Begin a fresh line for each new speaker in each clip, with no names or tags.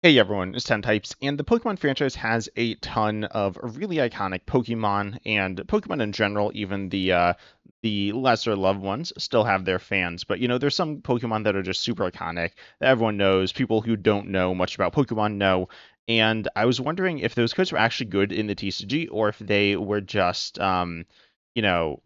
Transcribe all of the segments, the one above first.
Hey everyone, it's 10 Types, and the Pokemon franchise has a ton of really iconic Pokemon, and Pokemon in general, even the lesser loved ones, still have their fans. But there's some Pokemon that are just super iconic that everyone knows. People who don't know much about Pokemon know. And I was wondering if those cards were actually good in the TCG, or if they were just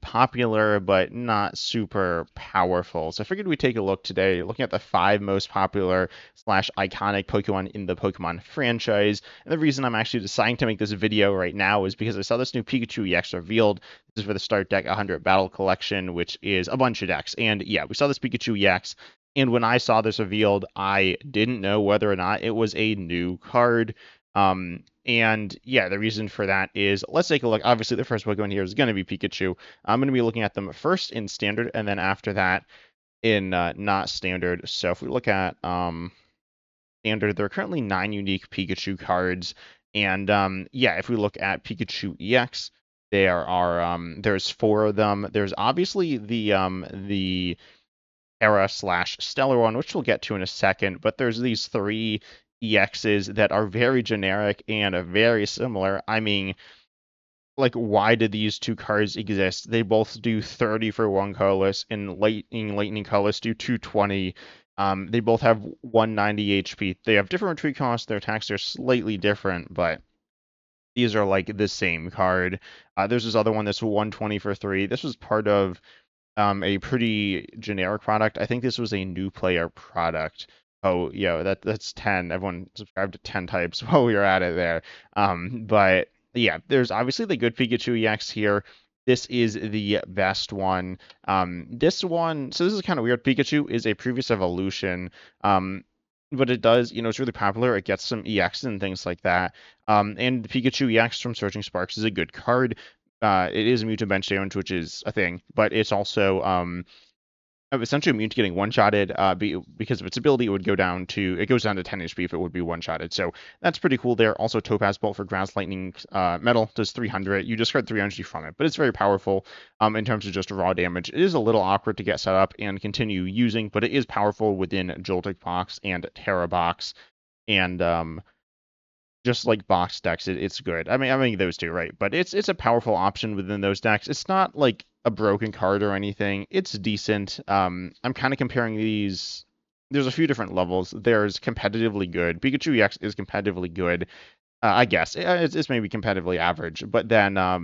popular but not super powerful. So I figured we'd take a look today, looking at the five most popular slash iconic Pokemon in the Pokemon franchise. And the reason I'm actually deciding to make this video right now is because I saw this new Pikachu EX revealed. This is for the Start Deck 100 Battle Collection, which is a bunch of decks. And yeah, we saw this Pikachu EX. And when I saw this revealed, I didn't know whether or not it was a new card. And yeah, the reason for that is let's take a look. Obviously, the first Pokemon here is going to be Pikachu. I'm going to be looking at them first in standard, and then after that in not standard. So if we look at standard, there are currently 9 unique Pikachu cards, and yeah, if we look at Pikachu EX, there's 4 of them. There's obviously the Era slash Stellar one, which we'll get to in a second, but there's these 3 EXs that are very generic and very similar. I mean, like, why did these 2 cards exist? They both do 30 for 1 colorless, and Lightning colorless do 220. They both have 190 HP. They have different retreat costs. Their attacks are slightly different, but these are like the same card. There's this other one that's 120 for 3. This was part of a pretty generic product. I think this was a new player product. Oh, yeah, that's 10. Everyone subscribe to 10 Types while we were at it there. But yeah, there's obviously the good Pikachu EX here. This is the best one. This one, so this is kind of weird. Pikachu is a previous evolution. But it does, it's really popular. It gets some EX and things like that. And Pikachu EX from Searching Sparks is a good card. It is immune to bench damage, which is a thing, but it's also essentially immune to getting one-shotted. Because of its ability, it goes down to 10 HP if it would be one-shotted. So that's pretty cool there. Also, Topaz Bolt for Grass Lightning Metal does 300. You discard 300 from it, but it's very powerful in terms of just raw damage. It is a little awkward to get set up and continue using, but it is powerful within Joltik Box and Terra Box. And just like box decks, it's good. I mean those two, right? But it's a powerful option within those decks. It's not like a broken card or anything. It's decent. I'm kind of comparing these. There's a few different levels. There's competitively good. Pikachu EX is competitively good. I guess it's maybe competitively average, but then a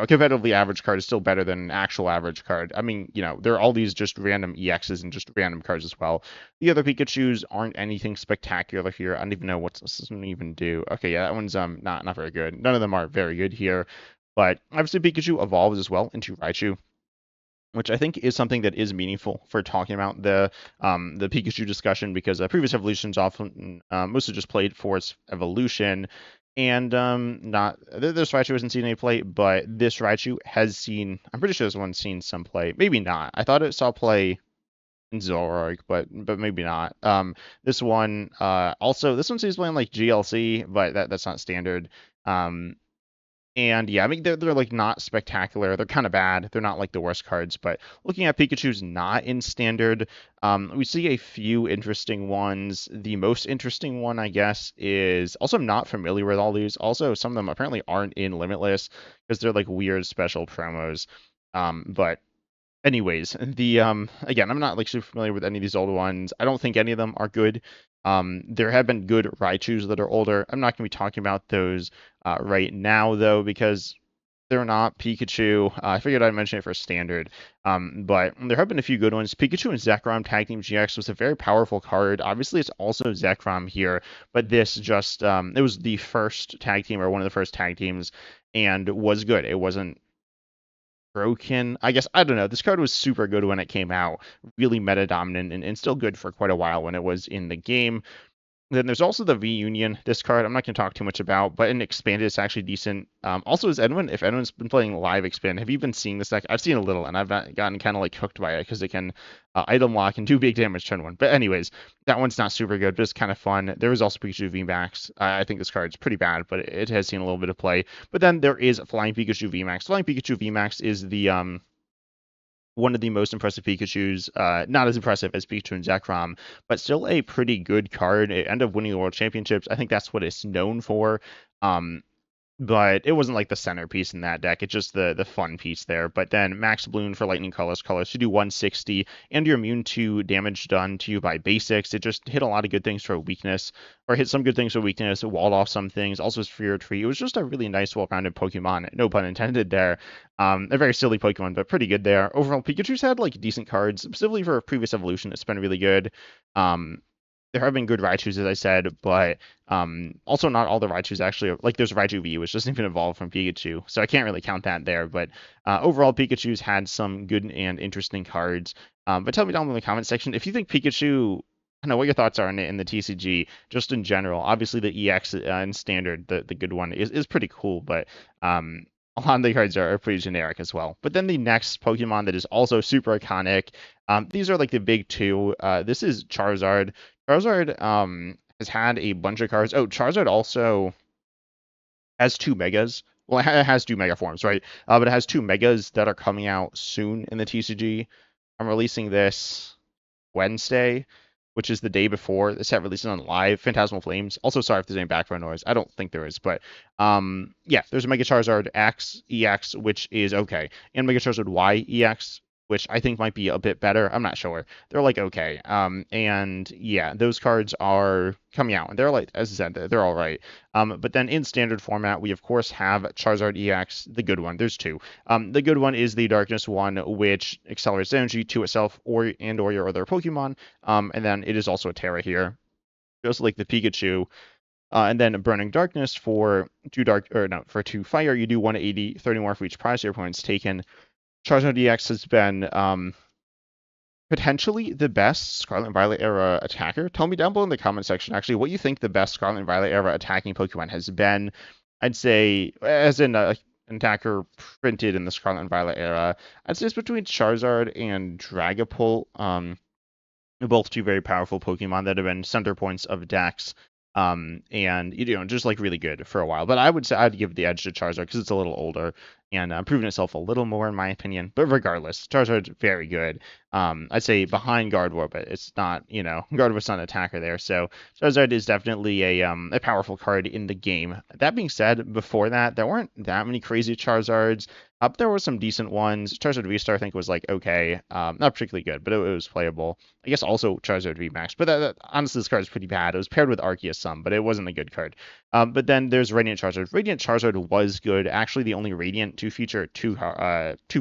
competitively average card is still better than an actual average card. I mean, there are all these just random EXs and just random cards as well. The other Pikachus aren't anything spectacular here. I don't even know what this one even do. Okay, yeah, that one's not very good. None of them are very good here, but obviously Pikachu evolves as well into Raichu, which I think is something that is meaningful for talking about the Pikachu discussion, because previous evolutions often mostly just played for its evolution, and not this Raichu hasn't seen any play, but this Raichu has seen. I'm pretty sure this one's seen some play. Maybe not. I thought it saw play in Zoroark, but maybe not. This one also this one seems playing like GLC, but that's not standard. Um, and yeah, I mean they're like not spectacular. They're kind of bad. They're not like the worst cards. But looking at Pikachu's not in standard, we see a few interesting ones. The most interesting one, I guess, is also I'm not familiar with all these. Also, some of them apparently aren't in Limitless because they're like weird special promos. But anyways, the again, I'm not like super familiar with any of these old ones. I don't think any of them are good. There have been good Raichus that are older. I'm not going to be talking about those right now though, because they're not Pikachu. I figured I'd mention it for standard. But there have been a few good ones. Pikachu and Zekrom Tag Team GX was a very powerful card. Obviously, it's also Zekrom here, but this just it was the first tag team, or one of the first tag teams, and was good. It wasn't broken. I guess, I don't know. This card was super good when it came out, really meta dominant, and still good for quite a while when it was in the game. Then there's also the V-Union. This card I'm not going to talk too much about, but in Expanded it's actually decent. Also, is Edwin, if Edwin's been playing live Expand, have you been seeing this deck? I've seen a little, and I've gotten kind of like hooked by it because it can item lock and do big damage turn one. But anyways, that one's not super good, but it's kind of fun. There is also Pikachu VMAX. I think this card's pretty bad, but it has seen a little bit of play. But then there is Flying Pikachu VMAX. Flying Pikachu VMAX is the one of the most impressive Pikachus. Not as impressive as Pikachu and Zekrom, but still a pretty good card. It ended up winning the World Championships. I think that's what it's known for. Um, but it wasn't like the centerpiece in that deck. It's just the fun piece there. But then Max Bloom for Lightning Colors to do 160, and you're immune to damage done to you by basics. It just hit a lot of good things for weakness, or hit some good things for weakness. It walled off some things. Also, Sphere Tree. It was just a really nice, well-rounded Pokemon. No pun intended there. A very silly Pokemon, but pretty good there. Overall, Pikachu's had like decent cards, specifically for a previous evolution. It's been really good. Um, there have been good Raichus, as I said, but also not all the Raichus actually, like there's Raichu V, which doesn't even evolve from Pikachu, so I can't really count that there. But overall, Pikachu's had some good and interesting cards. But tell me down in the comment section if you think Pikachu. I don't know what your thoughts are on it in the TCG, just in general. Obviously, the EX in standard, the good one, is pretty cool, but a lot of the cards are pretty generic as well. But then the next Pokemon that is also super iconic. These are like the big two. This is Charizard. Charizard has had a bunch of cards. Oh, Charizard also has two megas. Well, it has two mega forms, right? But it has two megas that are coming out soon in the TCG. I'm releasing this Wednesday, which is the day before the set releases on live. Phantasmal Flames. Also, sorry if there's any background noise. I don't think there is, but yeah, there's a Mega Charizard X EX, which is okay, and Mega Charizard Y EX, which I think might be a bit better. I'm not sure. They're like okay. And yeah, those cards are coming out, and they're like, as I said, they're all right. But then in standard format, we of course have Charizard EX, the good one. There's two. The good one is the Darkness one, which accelerates energy to itself or your other Pokemon. And then it is also a Terra here, just like the Pikachu. And then Burning Darkness for for two fire, you do 180, 30 more for each prize your opponent's taken. Charizard EX has been potentially the best Scarlet and Violet era attacker. Tell me down below in the comment section actually what you think the best Scarlet and Violet era attacking Pokemon has been. I'd say, as in an attacker printed in the Scarlet and Violet era, I'd say it's between Charizard and Dragapult. Both two very powerful Pokemon that have been center points of decks. And just like really good for a while. But I would say I'd give the edge to Charizard because it's a little older and proven itself a little more in my opinion. But regardless, Charizard's very good. I'd say behind Gardevoir, but it's not, Gardevoir's not an attacker there. So Charizard is definitely a powerful card in the game. That being said, before that, there weren't that many crazy Charizards. There were some decent ones. Charizard V-Star, I think, was like okay. Not particularly good, but it was playable. I guess also Charizard V-Max, but honestly, this card is pretty bad. It was paired with Arceus some, but it wasn't a good card. But then there's Radiant Charizard. Radiant Charizard was good. Actually, the only Radiant to feature two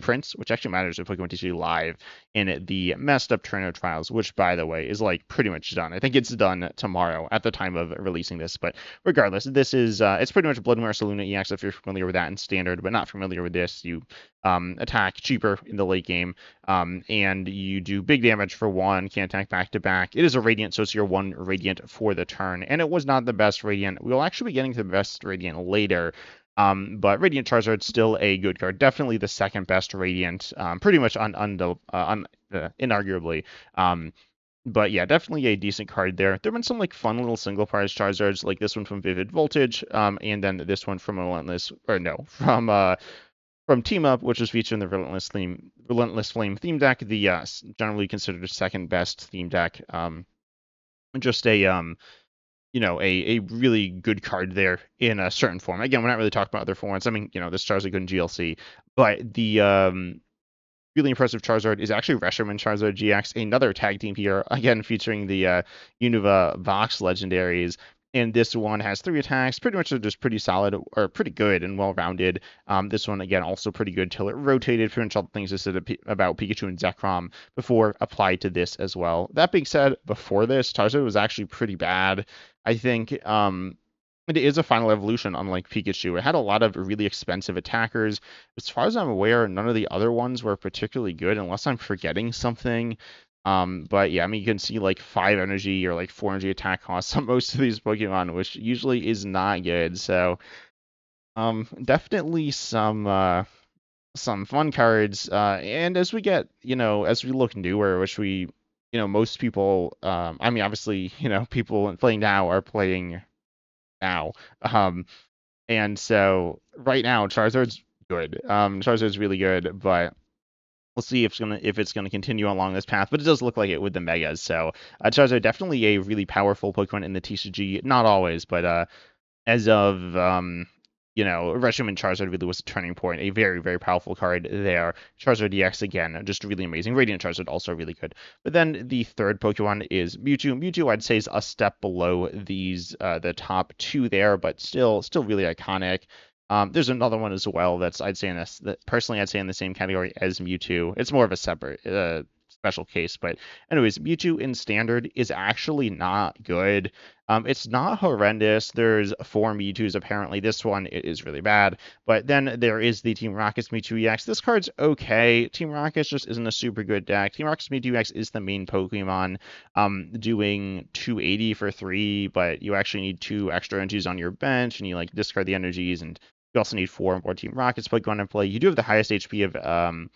prints, which actually matters if Pokemon TCG Live in the messed up Trainer Trials, which by the way is like pretty much done. I think it's done tomorrow at the time of releasing this. But regardless, this is it's pretty much Blood Moon Luna EX if you're familiar with that in standard, but not familiar with this. You attack cheaper in the late game, and you do big damage for one, can't attack back to back. It is a Radiant, so it's your one Radiant for the turn, and it was not the best Radiant. We'll actually be getting to the best Radiant later. But Radiant Charizard's still a good card. Definitely the second best Radiant, pretty much inarguably. But yeah, definitely a decent card there. There have been some like fun little single prize Charizards, like this one from Vivid Voltage, and then this one from from Team Up, which was featured in the Relentless Flame theme deck, the generally considered second best theme deck. Just a really good card there in a certain form. Again, we're not really talking about other forms. I mean, this Charizard good in GLC, but the really impressive Charizard is actually Reshiram Charizard GX, another tag team here, again featuring the Unova Vox legendaries. And this one has 3 attacks, pretty much just pretty solid, or pretty good and well-rounded. This one, again, also pretty good till it rotated. Pretty much all the things I said about Pikachu and Zekrom before applied to this as well. That being said, before this, Charizard was actually pretty bad. I think it is a final evolution, unlike Pikachu. It had a lot of really expensive attackers. As far as I'm aware, none of the other ones were particularly good, unless I'm forgetting something. But yeah, I mean, you can see like 5 energy or like 4 energy attack costs on most of these Pokemon, which usually is not good. So, definitely some fun cards. And as we get, as we look newer, which we, most people, I mean, obviously, people playing now are playing now. And so right now Charizard's good. Charizard's really good, but we'll see if it's gonna continue along this path, but it does look like it with the megas. So Charizard definitely a really powerful Pokemon in the TCG. Not always, but as of Reshiram Charizard really was a turning point. A very, very powerful card there. Charizard EX again, just really amazing. Radiant Charizard also really good. But then the third Pokemon is Mewtwo. Mewtwo I'd say is a step below these the top two there, but still really iconic. There's another one as well that's I'd say in this that personally I'd say in the same category as Mewtwo. It's more of a separate special case, but anyways, Mewtwo in standard is actually not good. It's not horrendous. There's four Mewtwo's apparently. This one is really bad. But then there is the Team Rocket's Mewtwo EX. This card's okay. Team Rocket's just isn't a super good deck. Team Rocket's Mewtwo EX is the main Pokemon, doing 280 for 3, but you actually need 2 extra energies on your bench, and you like discard the energies, and you also need 4 more Team Rockets Pokemon in play. You do have the highest HP of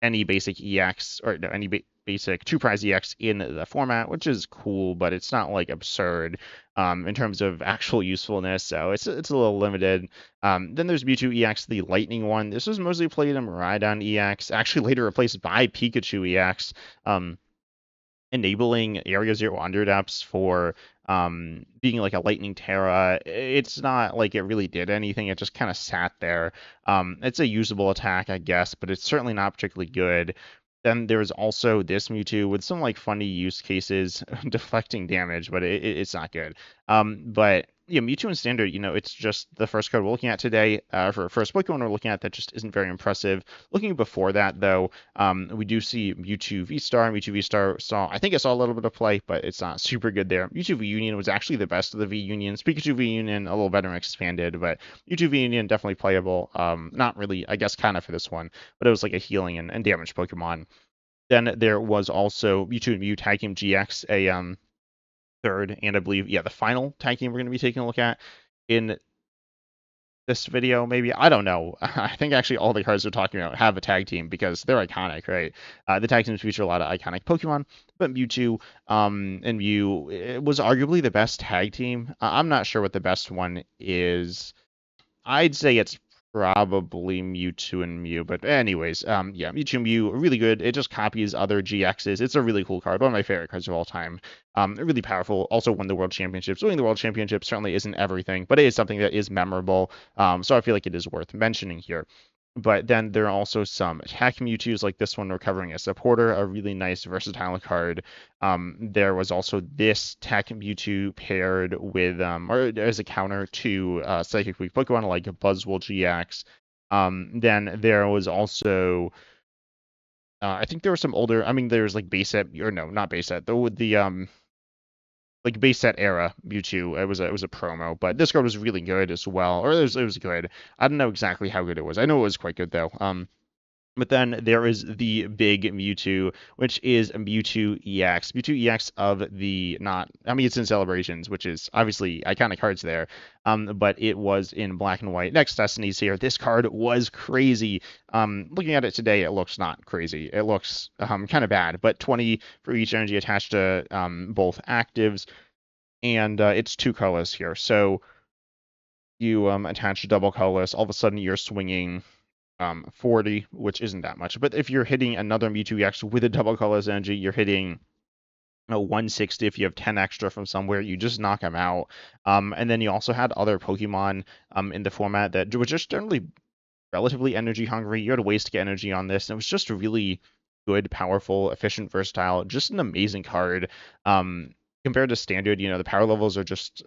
any basic EX or no, any basic 2-prize EX in the format, which is cool, but it's not like absurd in terms of actual usefulness. So it's a little limited. Then there's Mewtwo EX, the Lightning one. This was mostly played in Miraidon EX, actually later replaced by Pikachu EX. Enabling Area Zero Underdepths for being like a Lightning Terra. It's not like it really did anything. It just kind of sat there. It's a usable attack, I guess, but it's certainly not particularly good. Then there's also this Mewtwo with some like funny use cases, deflecting damage, but it's not good. But yeah, Mewtwo in standard, it's just the first card we're looking at today. For first Pokemon we're looking at that just isn't very impressive. Looking before that though, we do see Mewtwo V-Star. Mewtwo V-Star I think I saw a little bit of play, but it's not super good there. Mewtwo V-Union was actually the best of the V-Unions. Pikachu V-Union a little better expanded, but Mewtwo V-Union definitely playable. Not really, I guess, kind of for this one, but it was like a healing and damage Pokemon. Then there was also Mewtwo and Mew Tag Team GX, a third, and I believe, the final tag team we're going to be taking a look at in this video, maybe. I don't know. I think actually all the cards we're talking about have a tag team because they're iconic, right? The tag teams feature a lot of iconic Pokemon, but Mewtwo and Mew, it was arguably the best tag team. I'm not sure what the best one is. I'd say it's probably Mewtwo and Mew, but anyways, Mewtwo and Mew, really good. It just copies other GXs. It's a really cool card, one of my favorite cards of all time. Really powerful. Also won the World Championships. Winning the World Championship certainly isn't everything, but it is something that is memorable. So I feel like it is worth mentioning here. But then there are also some attack Mewtwo's, like this one we're covering as Supporter, a really nice versatile card. There was also this Tech Mewtwo paired with, or as a counter to Psychic Weak Pokemon like Buzzwole GX. Then there was also, I think there were some older, there's like base set, or no, not base set, though, with the like base set era Mewtwo. It was a promo, but this card was really good as well, or it was good. I don't know exactly how good it was. I know it was quite good though. But then there is the big Mewtwo, which is Mewtwo EX. Mewtwo EX of the it's in Celebrations, which is obviously iconic cards there. But it was in black and white. Next Destinies here. This card was crazy. Looking at it today, it looks not crazy. It looks kind of bad, but 20 for each energy attached to both actives, and it's 2 colors here. So you attach a double colorless, all of a sudden you're swinging 40, which isn't that much. But if you're hitting another Mewtwo EX with a double colorless energy, you're hitting 160. If you have 10 extra from somewhere, you just knock them out. And then you also had other Pokemon in the format that were just generally relatively energy hungry. You had ways to get energy on this, and it was just really good, powerful, efficient, versatile, just an amazing card. Compared to standard, the power levels are just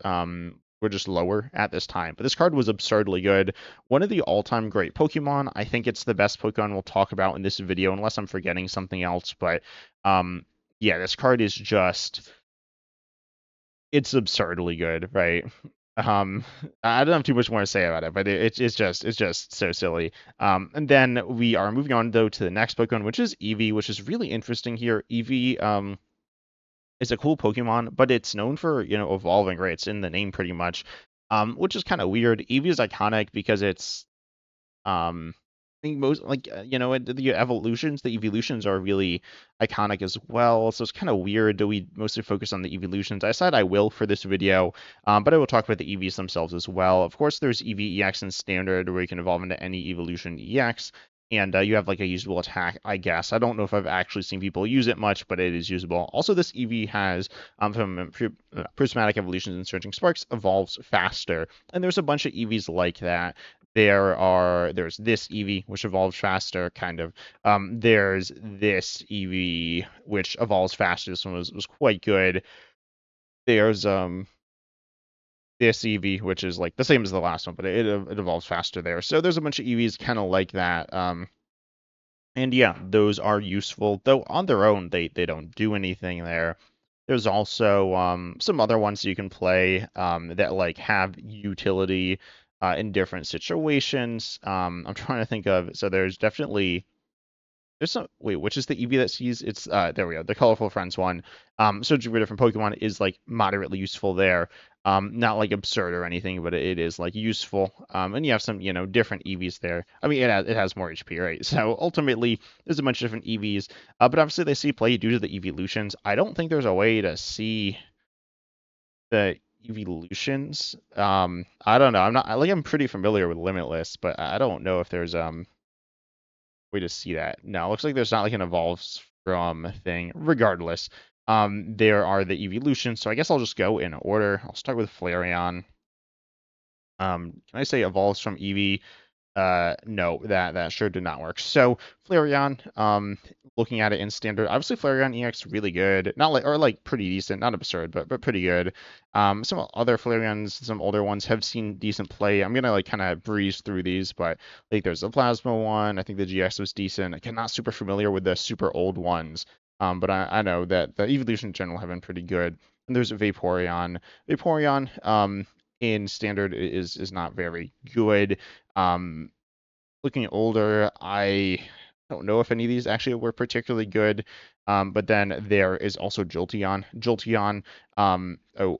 were just lower at this time. But this card was absurdly good. One of the all-time great Pokemon. I think it's the best Pokemon we'll talk about in this video, unless I'm forgetting something else. But this card is it's absurdly good, right? I don't have too much more to say about it, but it's just so silly. And then we are moving on though to the next Pokemon, which is Eevee, which is really interesting here. Eevee is a cool Pokemon, but it's known for, evolving, right? It's in the name pretty much, which is kind of weird. Eevee is iconic because it's, I think most, like, the evolutions are really iconic as well. So it's kind of weird that we mostly focus on the evolutions. I decided I will for this video, but I will talk about the EVs themselves as well. Of course, there's EV EX and Standard, where you can evolve into any evolution EX. and you have like a usable attack, I guess. I don't know if I've actually seen people use it much, but it is usable. Also, this Eevee has, from Prismatic Evolutions and Surging Sparks, evolves faster, and there's a bunch of Eevees like that. There's this Eevee which evolves faster, kind of. There's this Eevee which evolves faster. This one was quite good. There's this Eevee which is like the same as the last one, but it evolves faster there. So there's a bunch of Eevees kind of like that. And yeah, those are useful, though on their own they don't do anything there. There's also some other ones you can play that like have utility in different situations. I'm trying to think of, so there's definitely there's some wait, which is the Eevee that sees it's there we go, the Colorful Friends one. Searching for different Pokemon is like moderately useful there. Not like absurd or anything, but it is like useful. And you have some, different Eevees there. I mean, it has more HP, right? So ultimately, there's a bunch of different Eevees. But obviously they see play due to the evolutions. I don't think there's a way to see the evolutions. I don't know. I'm pretty familiar with Limitless, but I don't know if there's way to see that. No, it looks like there's not like an evolves from thing. Regardless, there are the evolutions. So I guess I'll just go in order. I'll start with Flareon. Can I say evolves from Eevee? No, that sure did not work. So Flareon, looking at it in standard, obviously Flareon EX really good, not like or like pretty decent, not absurd, but pretty good. Some other Flareons, some older ones have seen decent play. I'm gonna like kind of breeze through these, but like there's the Plasma one. I think the GX was decent. I'm not super familiar with the super old ones, but I know that the evolution in general have been pretty good. And there's Vaporeon. Vaporeon, in standard is not very good. Um, Looking older, I don't know if any of these actually were particularly good. But then there is also Jolteon. Jolteon, oh,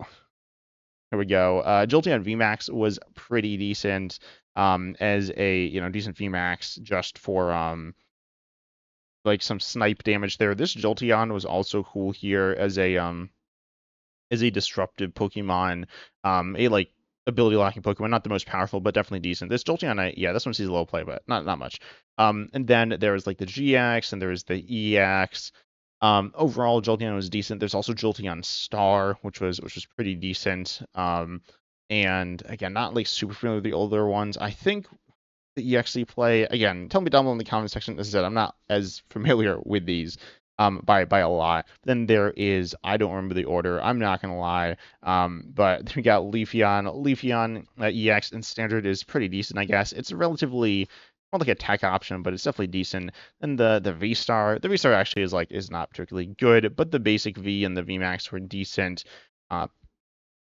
here we go. Jolteon VMAX was pretty decent, as a, decent VMAX just for, like some snipe damage there. This Jolteon was also cool here as a disruptive Pokemon, a like ability locking Pokemon, not the most powerful, but definitely decent. This Jolteon, yeah, this one sees a little play, but not much. And then there's like the GX and there's the EX. Overall, Jolteon was decent. There's also Jolteon Star, which was pretty decent. And again, not like super familiar with the older ones. I think the EXE play. Again, tell me down below in the comment section. As I said, I'm not as familiar with these by a lot. Then there is, I don't remember the order. I'm not gonna lie. But we got Leafeon. Leafeon EX in standard is pretty decent, I guess. It's relatively not like a tech option, but it's definitely decent. And the V Star, the V Star actually is not particularly good, but the basic V and the V Max were decent. The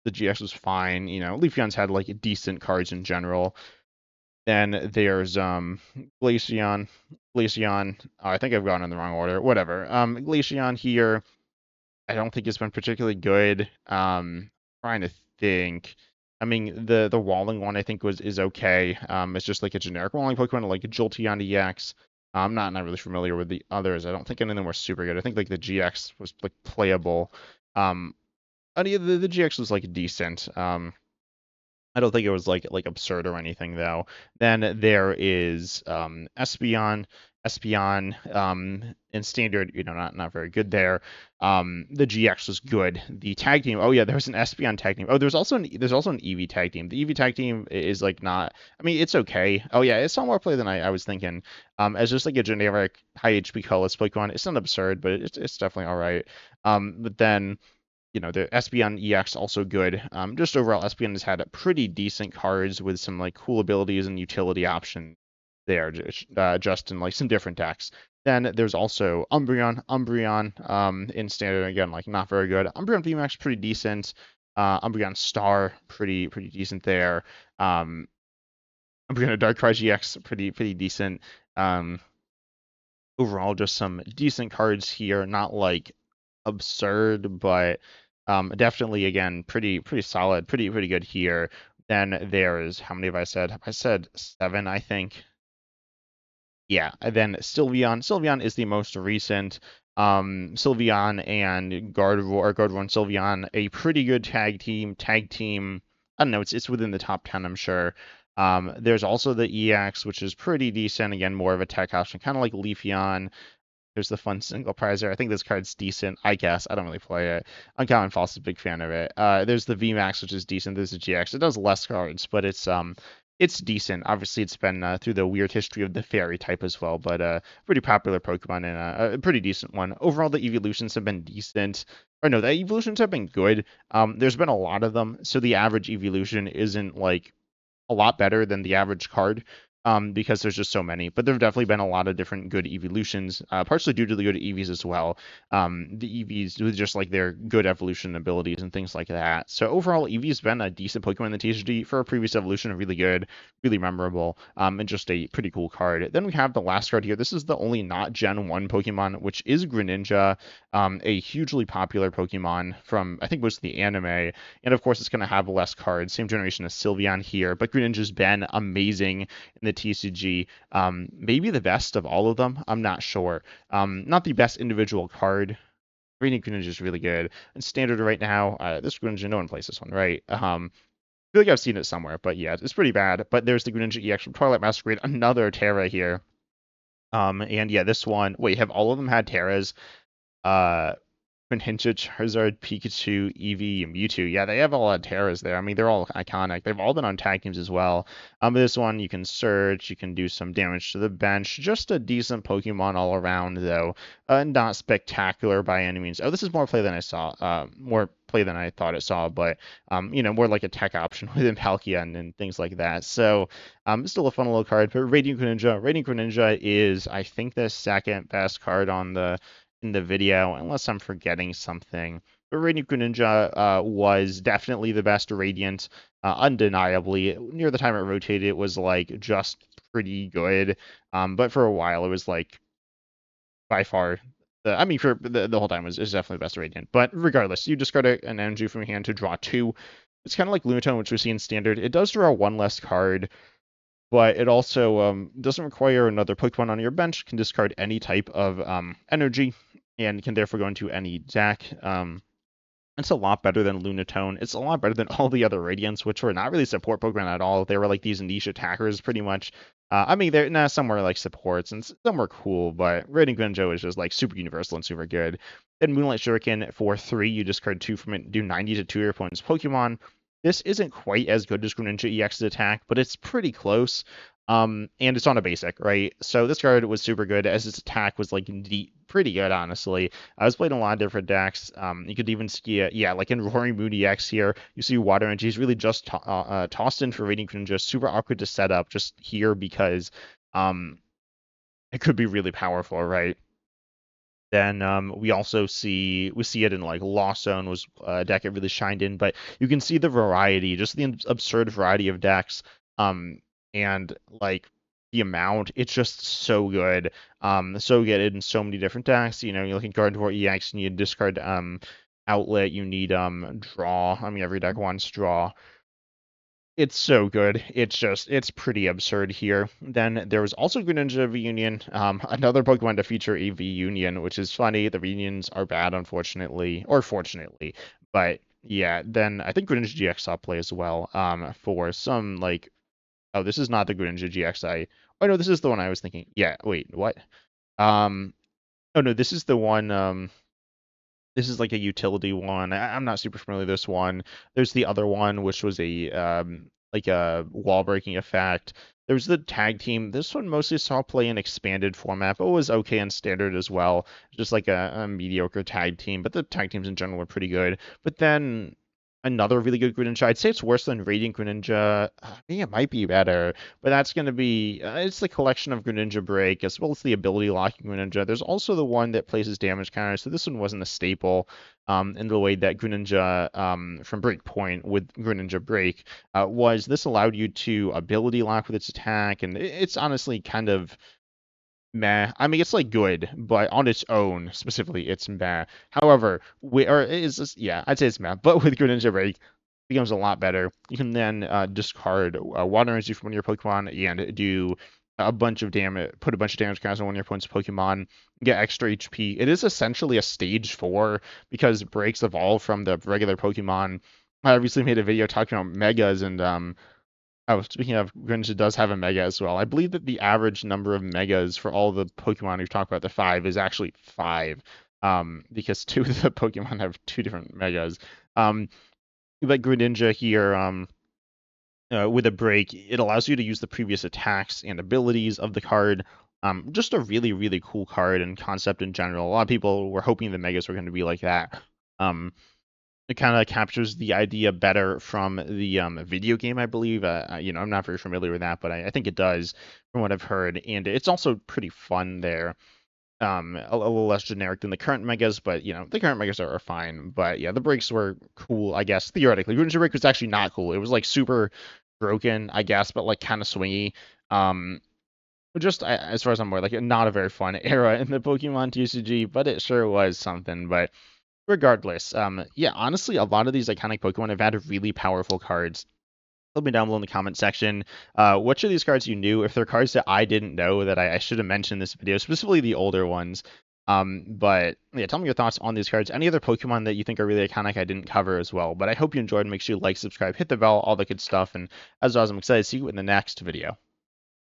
GX was fine. Leafeon's had like decent cards in general. Then there's Glaceon. Glaceon. Oh, I think I've gone in the wrong order. Whatever. Glaceon here, I don't think it's been particularly good. Trying to think. I mean, the walling one I think is okay. It's just like a generic walling Pokemon, like a Jolteon EX. I'm not really familiar with the others. I don't think any of them were super good. I think like the GX was like playable. The GX was like decent. I don't think it was like absurd or anything though. Then there is Espeon. Espeon in standard, not very good there. The GX was good. The tag team, oh yeah, there's an Espeon tag team. Oh, there's also an Eevee tag team. The Eevee tag team is like not. I mean, it's okay. Oh yeah, it's not more play than I was thinking. As just like a generic high HP colorless Pokemon, it's not absurd, but it's definitely all right. But then the Espeon EX also good. Just overall, Espeon has had pretty decent cards with some like cool abilities and utility options there, just in like some different decks. Then there's also Umbreon. Umbreon, in standard again, like not very good. Umbreon VMAX pretty decent. Umbreon Star pretty decent there. Umbreon Darkrai GX pretty decent. Um, Overall, just some decent cards here. Not like absurd, but definitely again pretty solid, pretty good here. Then there's how many have I said? I said 7, I think. Yeah, and then Sylveon. Sylveon is the most recent. Sylveon and Gardevoir and Sylveon, a pretty good tag team. I don't know, it's within the top 10, I'm sure. There's also the EX, which is pretty decent. Again, more of a tech option, kind of like Leafeon. There's the fun single prizer. I think this card's decent, I guess. I don't really play it. Uncommon False is a big fan of it. There's the VMAX, which is decent. There's the GX. It does less cards, but it's decent. Obviously, it's been through the weird history of the fairy type as well, but pretty popular Pokemon and a pretty decent one. Overall, the evolutions have been decent. Or no, the evolutions have been good. There's been a lot of them, so the average evolution isn't like a lot better than the average card, because there's just so many. But there have definitely been a lot of different good evolutions, partially due to the good EVs as well. The EVs with just like their good evolution abilities and things like that. So overall, Eevee's been a decent Pokemon in the TCG for a previous evolution, really good, really memorable, and just a pretty cool card. Then we have the last card here. This is the only not Gen 1 Pokemon, which is Greninja, a hugely popular Pokemon from, I think, most of the anime. And of course, it's going to have less cards, same generation as Sylveon here, but Greninja's been amazing in the TCG. Maybe the best of all of them. I'm not sure. Not the best individual card. Radiant Greninja is really good. And standard right now, this Greninja, no one plays this one, right? I feel like I've seen it somewhere, but yeah, it's pretty bad. But there's the Greninja EX from Twilight Masquerade, another Terra here. And yeah, this one. Wait, have all of them had Terras? Uh, Greninja, Charizard, Pikachu, Eevee, and Mewtwo. Yeah, they have all had Terras there. I mean, they're all iconic. They've all been on tag teams as well. This one, you can search, you can do some damage to the bench. Just a decent Pokemon all around, though. Not spectacular by any means. Oh, this is more play than I saw. More play than I thought it saw, but, more like a tech option within Palkia and things like that. So, still a fun little card. But Radiant Greninja. Radiant Greninja is, I think, the second best card on the in the video, unless I'm forgetting something. But Radiant Greninja was definitely the best Radiant, undeniably. Near the time it rotated, it was like just pretty good. But for a while, it was like by far. I mean, for the whole time, it was definitely the best Radiant. But regardless, you discard an energy from your hand to draw two. It's kind of like Lunatone, which we see in Standard. It does draw one less card, but it also doesn't require another Pokemon on your bench. Can discard any type of energy and can therefore go into any deck. It's a lot better than Lunatone. It's a lot better than all the other Radiants, which were not really support Pokemon at all. They were like these niche attackers, pretty much. I mean, some were like supports and some were cool, but Radiant Greninja is just like super universal and super good. Then Moonlight Shuriken for 3, you discard 2 from it, do 90 to 2 of your opponent's Pokemon. This isn't quite as good as Greninja EX's attack, but it's pretty close. And it's on a basic, right? So this card was super good, as its attack was like pretty good, honestly. I was playing a lot of different decks. You could even see it, yeah, like in Roaring Moon EX here, you see Water Energy is really just tossed in for Radiant Greninja. Super awkward to set up just here because it could be really powerful, right? Then we see it in like Lost Zone was a deck it really shined in, but you can see the variety, just the absurd variety of decks, and like the amount. It's just so good, so good in so many different decks. You look at Gardevoir EX, you need discard outlet, you need draw. I mean, every deck wants draw. It's so good. It's pretty absurd here. Then there was also Greninja V-Union, another Pokemon to feature a V-Union, which is funny. The reunions are bad, unfortunately, or fortunately. But yeah, then I think Greninja GX saw play as well, for some like, oh, this is not the Greninja GX oh no, this is the one I was thinking. Yeah, wait, what? Um, oh no, this is the one, this is like a utility one. I'm not super familiar with this one. There's the other one, which was a like a wall breaking effect. There's the tag team. This one mostly saw play in expanded format, but was okay in standard as well. Just like a mediocre tag team, but the tag teams in general were pretty good. But then another really good Greninja. I'd say it's worse than Radiant Greninja. I think it might be better, but that's going to be it's the collection of Greninja Break as well as the ability locking Greninja. There's also the one that places damage counters, so this one wasn't a staple in the way that Greninja from Breakpoint with Greninja Break was. This allowed you to ability lock with its attack, and it's honestly kind of meh. I mean, it's like good, but on its own, specifically, it's meh. However, yeah, I'd say it's meh. But with Greninja Break, it becomes a lot better. You can then discard Water Energy from one of your Pokemon and do a bunch of damage, put a bunch of damage counters on one of your opponent's Pokemon, get extra HP. It is essentially a stage 4 because breaks evolve from the regular Pokemon. I recently made a video talking about Megas and Oh, speaking of, Greninja does have a Mega as well. I believe that the average number of Megas for all the Pokemon we've talked about, the five, is actually five. Because two of the Pokemon have two different Megas. Um, like Greninja here, with a break, it allows you to use the previous attacks and abilities of the card. Just a really, really cool card and concept in general. A lot of people were hoping the Megas were going to be like that. Um, it kind of captures the idea better from the video game, I believe. I'm not very familiar with that, but I think it does from what I've heard, and it's also pretty fun there. A little less generic than the current megas, but the current megas are fine. But yeah, the breaks were cool, I guess, theoretically. Greninja break was actually not cool. It was like super broken, I guess, but like kind of swingy. Um, just as far as I'm aware, like not a very fun era in the Pokemon TCG, but it sure was something. But regardless, yeah, honestly, a lot of these iconic Pokemon have had really powerful cards. Let me down below in the comment section which of these cards you knew, if they're cards that I didn't know that I should have mentioned in this video, specifically the older ones. But yeah, tell me your thoughts on these cards. Any other Pokemon that you think are really iconic I didn't cover as well. But I hope you enjoyed. Make sure you like, subscribe, hit the bell, all the good stuff. And as always, I'm excited to see you in the next video.